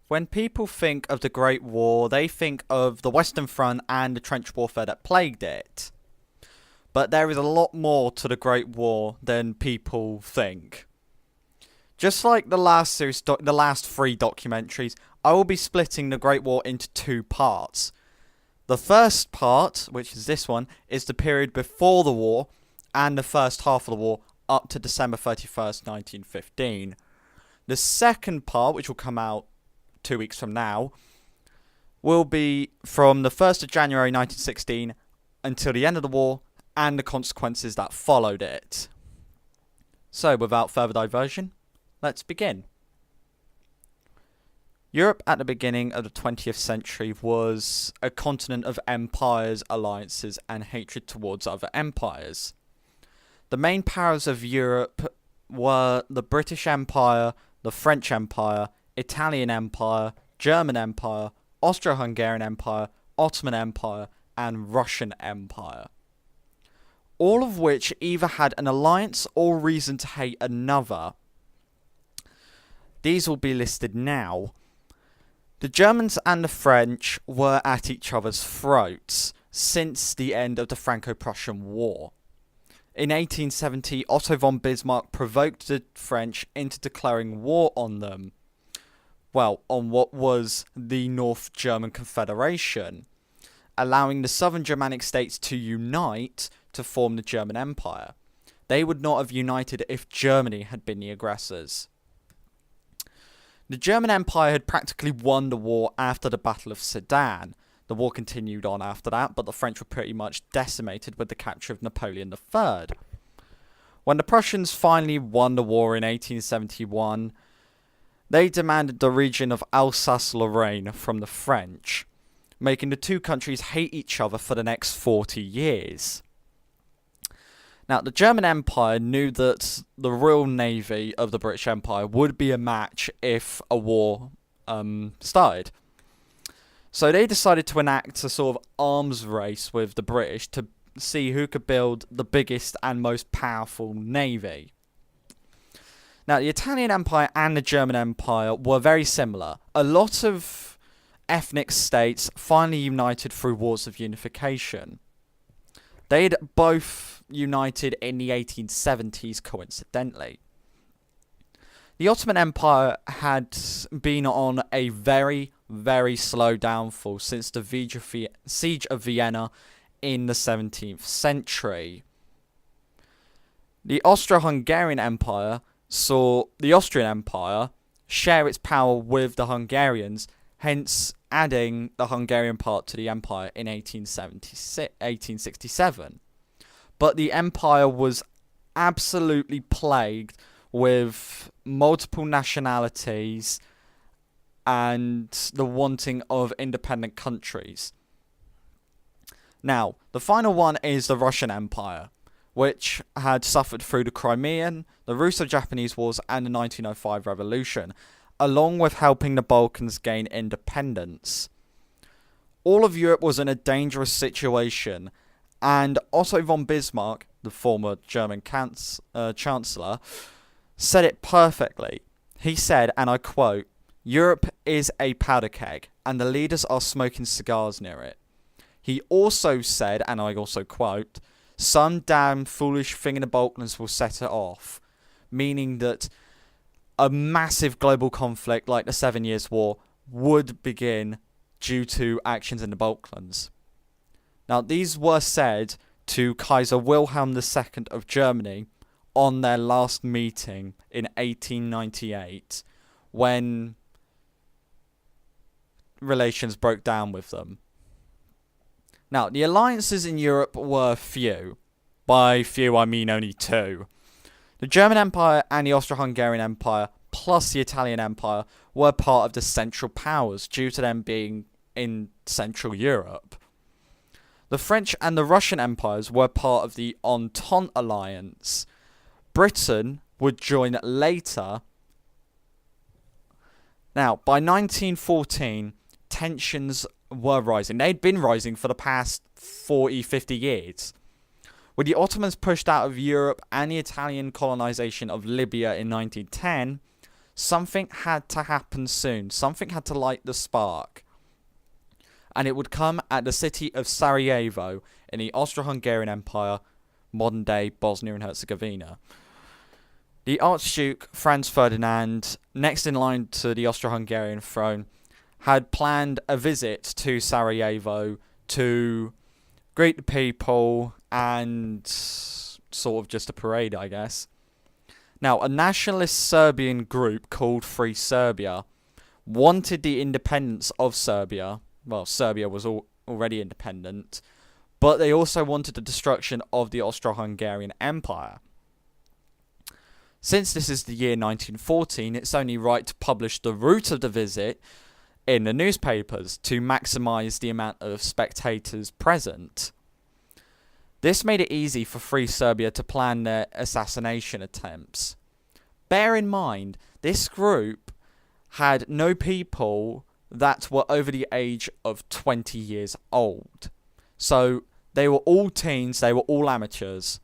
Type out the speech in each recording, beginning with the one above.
When people think of the Great War, they think of the Western Front and the trench warfare that plagued it. But there is a lot more to the Great War than people think. Just like the last the last three documentaries, I will be splitting the Great War into two parts. The first part, which is this one, is the period before the war and the first half of the war up to December 31st, 1915. The second part, which will come out 2 weeks from now, will be from the 1st of January 1916 until the end of the war and the consequences that followed it. So, without further diversion, let's begin. Europe at the beginning of the 20th century was a continent of empires, alliances, and hatred towards other empires. The main powers of Europe were the British Empire, the French Empire, Italian Empire, German Empire, Austro-Hungarian Empire, Ottoman Empire, and Russian Empire. All of which either had an alliance or reason to hate another. These will be listed now. The Germans and the French were at each other's throats since the end of the Franco-Prussian War. In 1870, Otto von Bismarck provoked the French into declaring war on them. Well, on what was the North German Confederation, allowing the southern Germanic states to unite to form the German Empire. They would not have united if Germany had been the aggressors. The German Empire had practically won the war after the Battle of Sedan. The war continued on after that, but the French were pretty much decimated with the capture of Napoleon III. When the Prussians finally won the war in 1871, they demanded the region of Alsace-Lorraine from the French, making the two countries hate each other for the next 40 years. Now, the German Empire knew that the Royal Navy of the British Empire would be a match if a war started. So they decided to enact a sort of arms race with the British to see who could build the biggest and most powerful navy. Now, the Italian Empire and the German Empire were very similar. A lot of ethnic states finally united through wars of unification. They'd both united in the 1870s, coincidentally. The Ottoman Empire had been on a very, very slow downfall since the Siege of Vienna in the 17th century. The Austro-Hungarian Empire saw the Austrian Empire share its power with the Hungarians, hence adding the Hungarian part to the empire in 1867. But the empire was absolutely plagued with multiple nationalities and the wanting of independent countries. Now, the final one is the Russian Empire, which had suffered through the Crimean, the Russo-Japanese Wars, and the 1905 Revolution, along with helping the Balkans gain independence. All of Europe was in a dangerous situation, and Otto von Bismarck, the former German Chancellor, said it perfectly. He said, and I quote, "Europe is a powder keg, and the leaders are smoking cigars near it." He also said, and I also quote, "Some damn foolish thing in the Balkans will set it off," meaning that a massive global conflict like the 7 Years' War would begin due to actions in the Balkans. Now, these were said to Kaiser Wilhelm II of Germany on their last meeting in 1898, when relations broke down with them. Now, the alliances in Europe were few. By few, I mean only two. The German Empire and the Austro-Hungarian Empire, plus the Italian Empire, were part of the Central Powers due to them being in Central Europe. The French and the Russian empires were part of the Entente Alliance. Britain would join later. Now, by 1914, tensions were rising. They'd been rising for the past 40, 50 years. With the Ottomans pushed out of Europe and the Italian colonization of Libya in 1910, something had to happen soon. Something had to light the spark. And it would come at the city of Sarajevo in the Austro-Hungarian Empire, modern-day Bosnia and Herzegovina. The Archduke Franz Ferdinand, next in line to the Austro-Hungarian throne, had planned a visit to Sarajevo to greet the people and sort of just a parade, I guess. Now, a nationalist Serbian group called Free Serbia wanted the independence of Serbia. Well, Serbia was already independent, but they also wanted the destruction of the Austro-Hungarian Empire. Since this is the year 1914, it's only right to publish the route of the visit in the newspapers to maximise the amount of spectators present. This made it easy for Free Serbia to plan their assassination attempts. Bear in mind, this group had no people that were over the age of 20 years old. So they were all teens, they were all amateurs.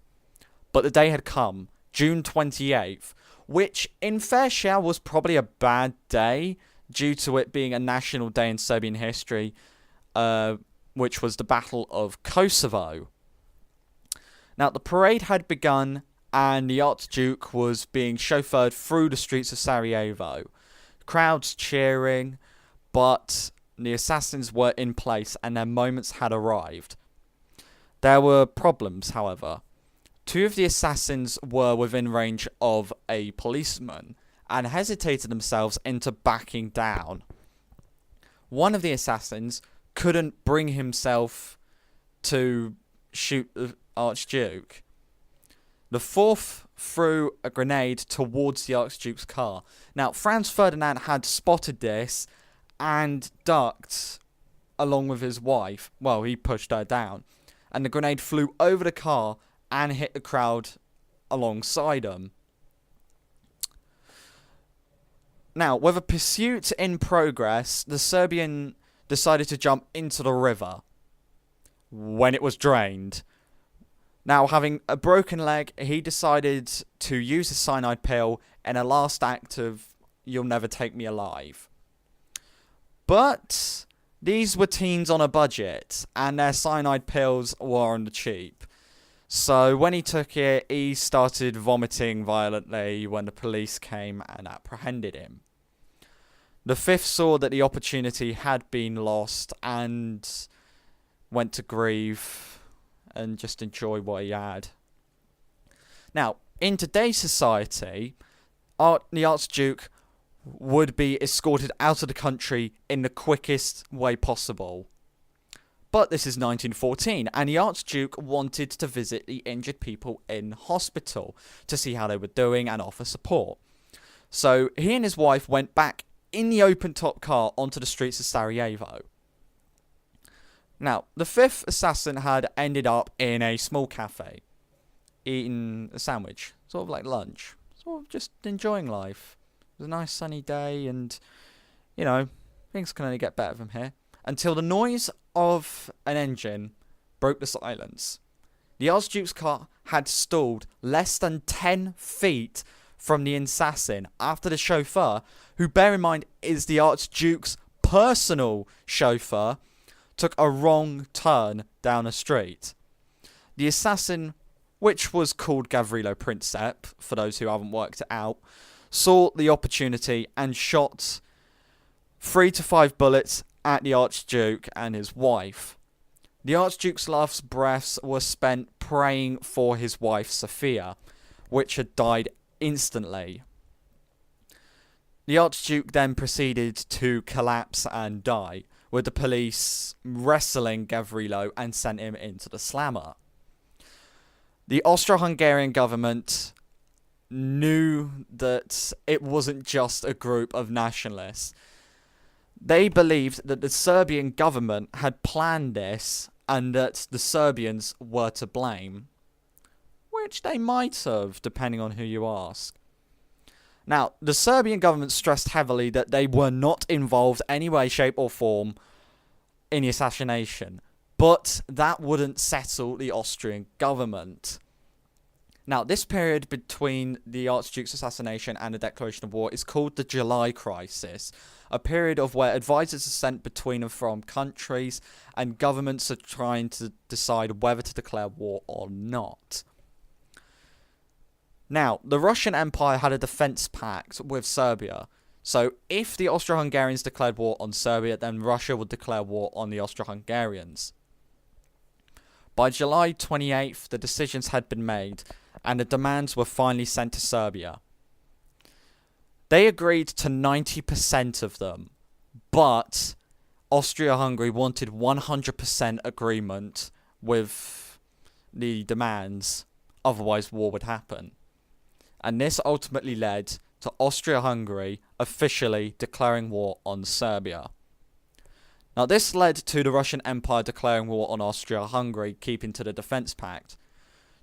But the day had come, June 28th, which in fair share was probably a bad day due to it being a national day in Serbian history, which was the Battle of Kosovo. Now, the parade had begun and the Archduke was being chauffeured through the streets of Sarajevo. Crowds cheering, but the assassins were in place and their moments had arrived. There were problems, however. Two of the assassins were within range of a policeman and hesitated themselves into backing down. One of the assassins couldn't bring himself to shoot the Archduke. The fourth threw a grenade towards the Archduke's car. Now, Franz Ferdinand had spotted this and ducked along with his wife. Well, he pushed her down. And the grenade flew over the car and hit the crowd alongside him. Now, with a pursuit in progress, the Serbian decided to jump into the river when it was drained. Now, having a broken leg, he decided to use a cyanide pill in a last act of "you'll never take me alive." But these were teens on a budget, and their cyanide pills were on the cheap. So when he took it, he started vomiting violently when the police came and apprehended him. The fifth saw that the opportunity had been lost and went to grieve and just enjoy what he had. Now, in today's society, the Archduke would be escorted out of the country in the quickest way possible. But this is 1914, and the Archduke wanted to visit the injured people in hospital to see how they were doing and offer support. So he and his wife went back in the open-top car onto the streets of Sarajevo. Now, the fifth assassin had ended up in a small cafe, eating a sandwich, sort of like lunch, sort of just enjoying life. It was a nice sunny day, and, you know, things can only get better from here. Until the noise of an engine broke the silence. The Archduke's car had stalled less than 10 feet from the assassin after the chauffeur, who, bear in mind, is the Archduke's personal chauffeur, took a wrong turn down a street. The assassin, which was called Gavrilo Princip, for those who haven't worked it out, saw the opportunity and shot 3 to 5 bullets at the Archduke and his wife. The Archduke's last breaths were spent praying for his wife Sophia, which had died instantly. The Archduke then proceeded to collapse and die, with the police wrestling Gavrilo and sent him into the slammer. The Austro-Hungarian government knew that it wasn't just a group of nationalists. They believed that the Serbian government had planned this and that the Serbians were to blame, which they might have, depending on who you ask. Now, the Serbian government stressed heavily that they were not involved any way, shape or form in the assassination, but that wouldn't settle the Austrian government. Now, this period between the Archduke's assassination and the declaration of war is called the July Crisis, a period of where advisors are sent between and from countries, and governments are trying to decide whether to declare war or not. Now, the Russian Empire had a defense pact with Serbia. So, if the Austro-Hungarians declared war on Serbia, then Russia would declare war on the Austro-Hungarians. By July 28th, the decisions had been made, and the demands were finally sent to Serbia. They agreed to 90% of them, but Austria-Hungary wanted 100% agreement with the demands, otherwise war would happen. And this ultimately led to Austria-Hungary officially declaring war on Serbia. Now, this led to the Russian Empire declaring war on Austria-Hungary, keeping to the defense pact.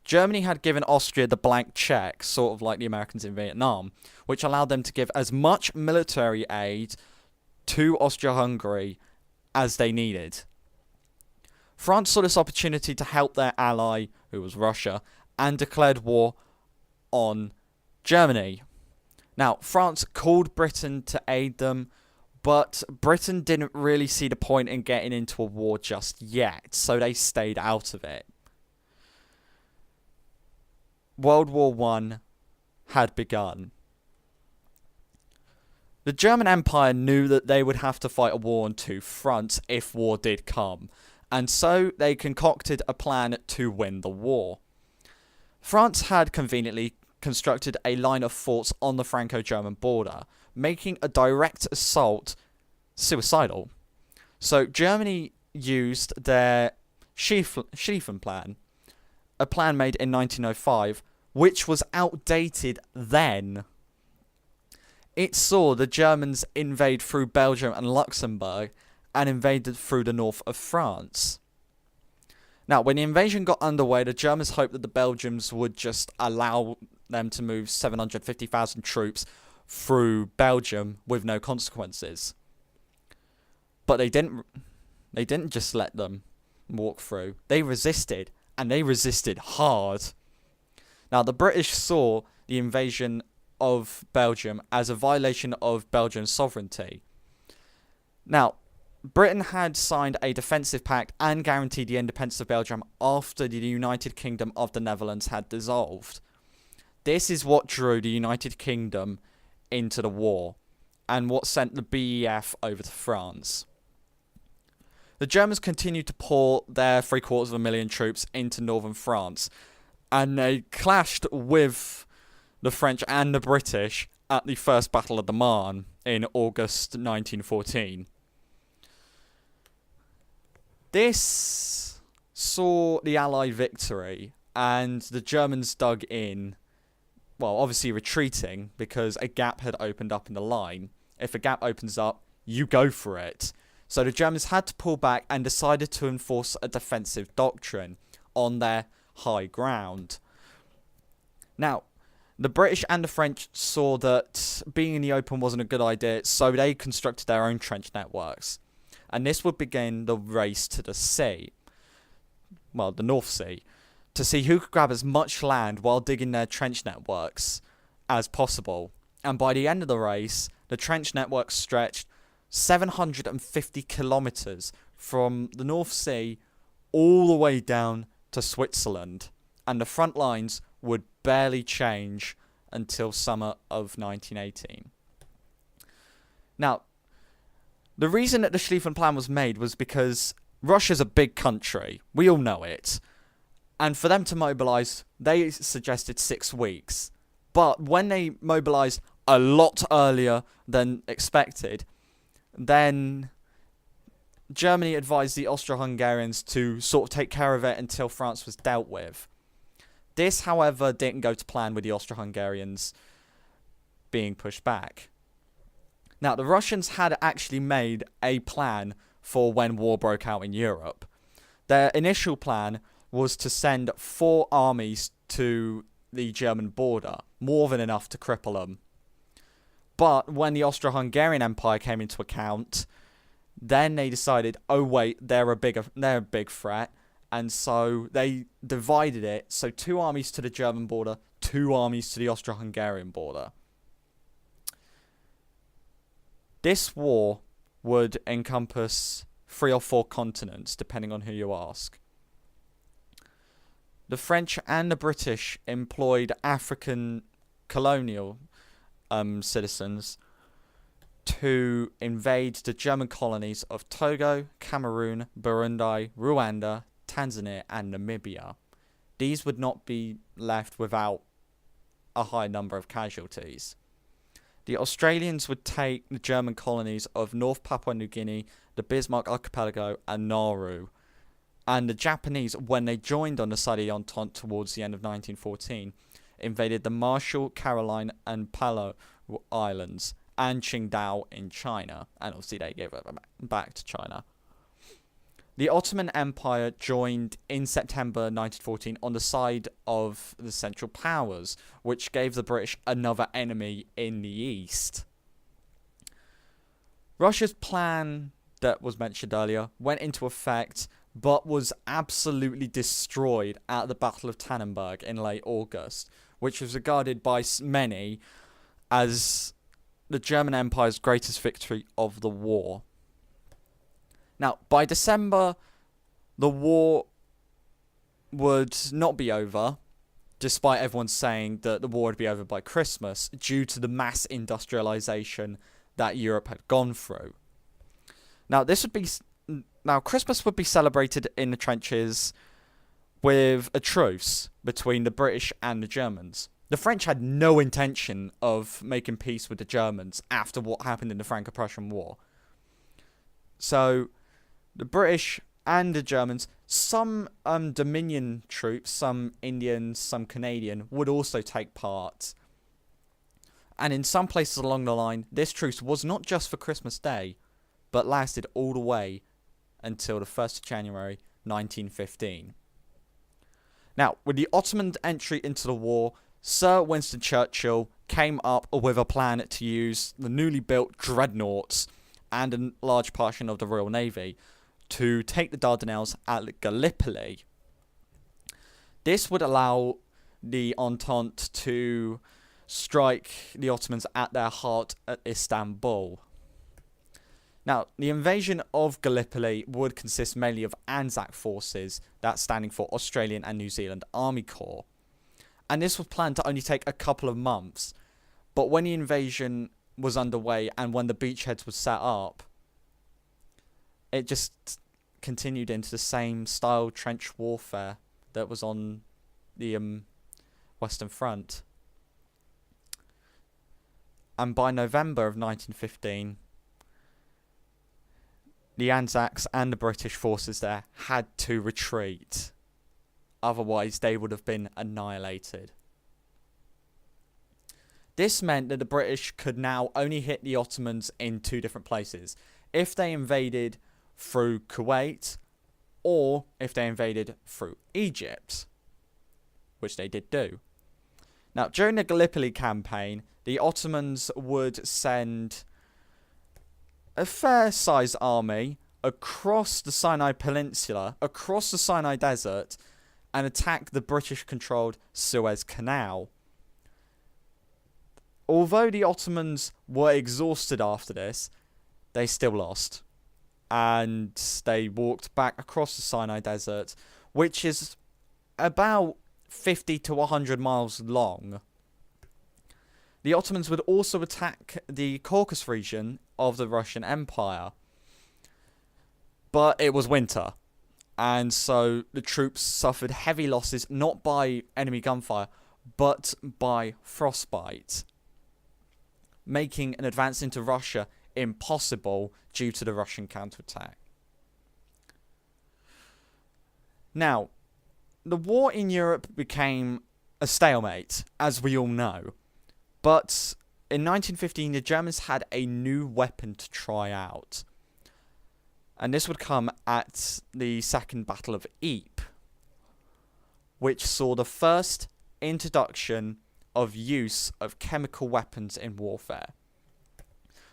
Germany had given Austria the blank check, sort of like the Americans in Vietnam, which allowed them to give as much military aid to Austria-Hungary as they needed. France saw this opportunity to help their ally, who was Russia, and declared war on Germany. Now, France called Britain to aid them, but Britain didn't really see the point in getting into a war just yet, so they stayed out of it. World War I had begun. The German Empire knew that they would have to fight a war on two fronts if war did come, and so they concocted a plan to win the war. France had conveniently constructed a line of forts on the Franco-German border, making a direct assault suicidal. So Germany used their Schlieffen Plan, a plan made in 1905, which was outdated then. It saw the Germans invade through Belgium and Luxembourg and invaded through the north of France. Now, when the invasion got underway, the Germans hoped that the Belgians would just allow them to move 750,000 troops through Belgium with no consequences. But they didn't just let them walk through. They resisted, and they resisted hard. Now, the British saw the invasion of Belgium as a violation of Belgian sovereignty. Now, Britain had signed a defensive pact and guaranteed the independence of Belgium after the United Kingdom of the Netherlands had dissolved. This is what drew the United Kingdom into the war, and what sent the BEF over to France. The Germans continued to pour their 750,000 troops into northern France, and they clashed with the French and the British at the First Battle of the Marne in August 1914. This saw the Allied victory, and the Germans dug in, well, obviously retreating, because a gap had opened up in the line. If a gap opens up, you go for it. So the Germans had to pull back and decided to enforce a defensive doctrine on their high ground. Now, the British and the French saw that being in the open wasn't a good idea, so they constructed their own trench networks. And this would begin the race to the sea, well, the North Sea, to see who could grab as much land while digging their trench networks as possible. And by the end of the race, the trench network stretched 750 kilometres from the North Sea all the way down to Switzerland. And the front lines would barely change until summer of 1918. Now, the reason that the Schlieffen Plan was made was because Russia's a big country. We all know it. And for them to mobilise, they suggested 6 weeks. But when they mobilised a lot earlier than expected, then Germany advised the Austro-Hungarians to sort of take care of it until France was dealt with. This, however, didn't go to plan with the Austro-Hungarians being pushed back. Now, the Russians had actually made a plan for when war broke out in Europe. Their initial plan was to send 4 armies to the German border, more than enough to cripple them. But when the Austro-Hungarian Empire came into account, then they decided, oh wait, they're a big threat, And so they divided it. So 2 armies to the German border, 2 armies to the Austro-Hungarian border. This war would encompass 3 or 4 continents, depending on who you ask. The French and the British employed African colonial citizens to invade the German colonies of Togo, Cameroon, Burundi, Rwanda, Tanzania, and Namibia. These would not be left without a high number of casualties. The Australians would take the German colonies of North Papua New Guinea, the Bismarck Archipelago, and Nauru. And the Japanese, when they joined on the side of the Entente towards the end of 1914, invaded the Marshall, Caroline, and Palau Islands and Qingdao in China. And obviously they gave it back to China. The Ottoman Empire joined in September 1914 on the side of the Central Powers, which gave the British another enemy in the east. Russia's plan that was mentioned earlier went into effect, but was absolutely destroyed at the Battle of Tannenberg in late August, which was regarded by many as the German Empire's greatest victory of the war. Now, by December, the war would not be over, despite everyone saying that the war would be over by Christmas, due to the mass industrialization that Europe had gone through. Now, Christmas would be celebrated in the trenches with a truce between the British and the Germans. The French had no intention of making peace with the Germans after what happened in the Franco-Prussian War. So, the British and the Germans, some Dominion troops, some Indians, some Canadian, would also take part. And in some places along the line, this truce was not just for Christmas Day, but lasted all the way until the 1st of January 1915. Now, with the Ottoman entry into the war, Sir Winston Churchill came up with a plan to use the newly built dreadnoughts and a large portion of the Royal Navy to take the Dardanelles at Gallipoli. This would allow the Entente to strike the Ottomans at their heart at Istanbul. Now, the invasion of Gallipoli would consist mainly of Anzac forces, that's standing for Australian and New Zealand Army Corps. And this was planned to only take a couple of months. But when the invasion was underway and when the beachheads were set up, it just continued into the same style trench warfare that was on the Western Front. And by November of 1915, the Anzacs and the British forces there had to retreat. Otherwise, they would have been annihilated. This meant that the British could now only hit the Ottomans in 2 different places. If they invaded through Kuwait, or if they invaded through Egypt, which they did do. Now, during the Gallipoli campaign, the Ottomans would send a fair-sized army across the Sinai Peninsula, across the Sinai Desert, and attack the British-controlled Suez Canal. Although the Ottomans were exhausted after this, they still lost. And they walked back across the Sinai Desert, which is about 50 to 100 miles long. The Ottomans would also attack the Caucasus region of the Russian Empire. But it was winter, and so the troops suffered heavy losses, not by enemy gunfire, but by frostbite, making an advance into Russia impossible due to the Russian counterattack. Now, the war in Europe became a stalemate, as we all know. But in 1915, the Germans had a new weapon to try out. And this would come at the Second Battle of Ypres, which saw the first introduction of use of chemical weapons in warfare.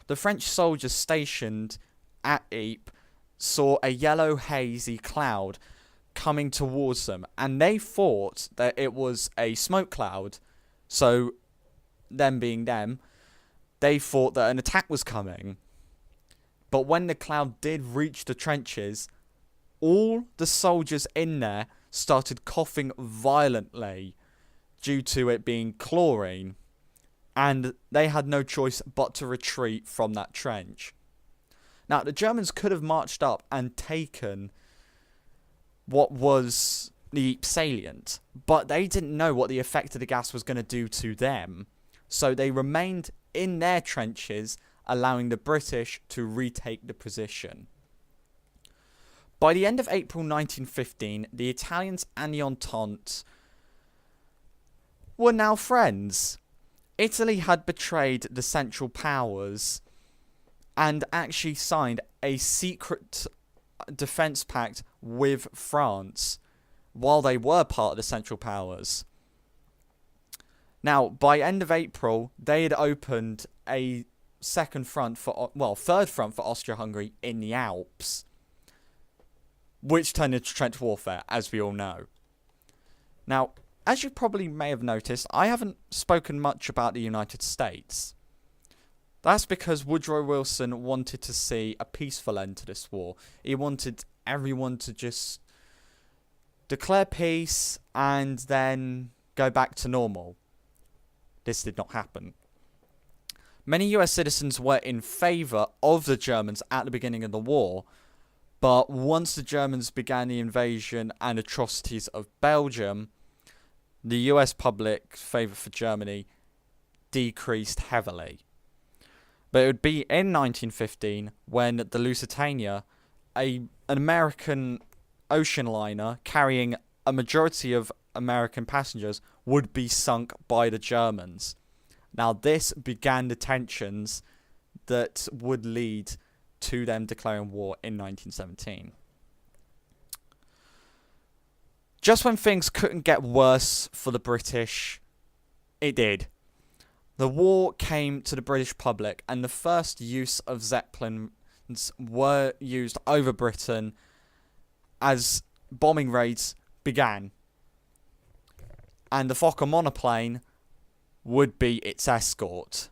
The French soldiers stationed at Ypres saw a yellow hazy cloud coming towards them, and they thought that it was a smoke cloud. So, them being them, they thought that an attack was coming. But when the cloud did reach the trenches, all the soldiers in there started coughing violently due to it being chlorine, and they had no choice but to retreat from that trench. Now, the Germans could have marched up and taken what was the Ypres salient, but they didn't know what the effect of the gas was going to do to them, so they remained in their trenches, allowing the British to retake the position. By the end of April 1915, the Italians and the Entente were now friends. Italy had betrayed the Central Powers and actually signed a secret defence pact with France while they were part of the Central Powers. Now, by end of April, they had opened a third front for Austria-Hungary in the Alps, which turned into trench warfare, as we all know. Now, as you probably may have noticed, I haven't spoken much about the United States. That's because Woodrow Wilson wanted to see a peaceful end to this war. He wanted everyone to just declare peace and then go back to normal. This did not happen. Many US citizens were in favour of the Germans at the beginning of the war, but once the Germans began the invasion and atrocities of Belgium, the US public favour for Germany decreased heavily. But it would be in 1915 when the Lusitania, an American ocean liner carrying a majority of American passengers, would be sunk by the Germans. Now, this began the tensions that would lead to them declaring war in 1917. Just when things couldn't get worse for the British, it did. The war came to the British public, and the first use of Zeppelins were used over Britain as bombing raids began. And the Fokker monoplane would be its escort.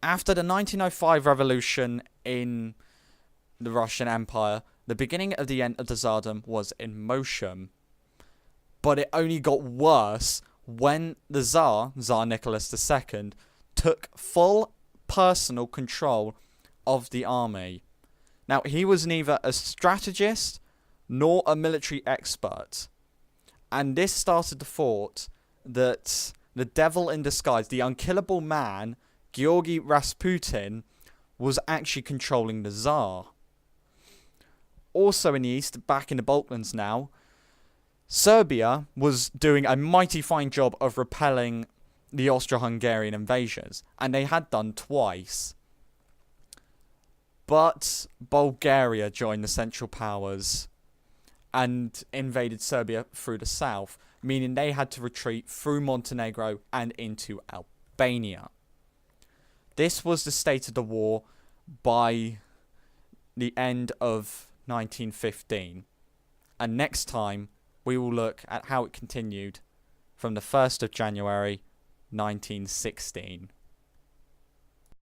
After the 1905 revolution in the Russian Empire, the beginning of the end of the Tsardom was in motion. But it only got worse when the Tsar Nicholas II, took full personal control of the army. Now, he was neither a strategist nor a military expert. And this started the thought that the devil in disguise, the unkillable man, Georgy Rasputin, was actually controlling the Tsar. Also in the east, back in the Balkans now, Serbia was doing a mighty fine job of repelling the Austro-Hungarian invasions, and they had done twice. But Bulgaria joined the Central Powers and invaded Serbia through the south, meaning they had to retreat through Montenegro and into Albania. This was the state of the war by the end of 1915. And next time, we will look at how it continued from the 1st of January 1916.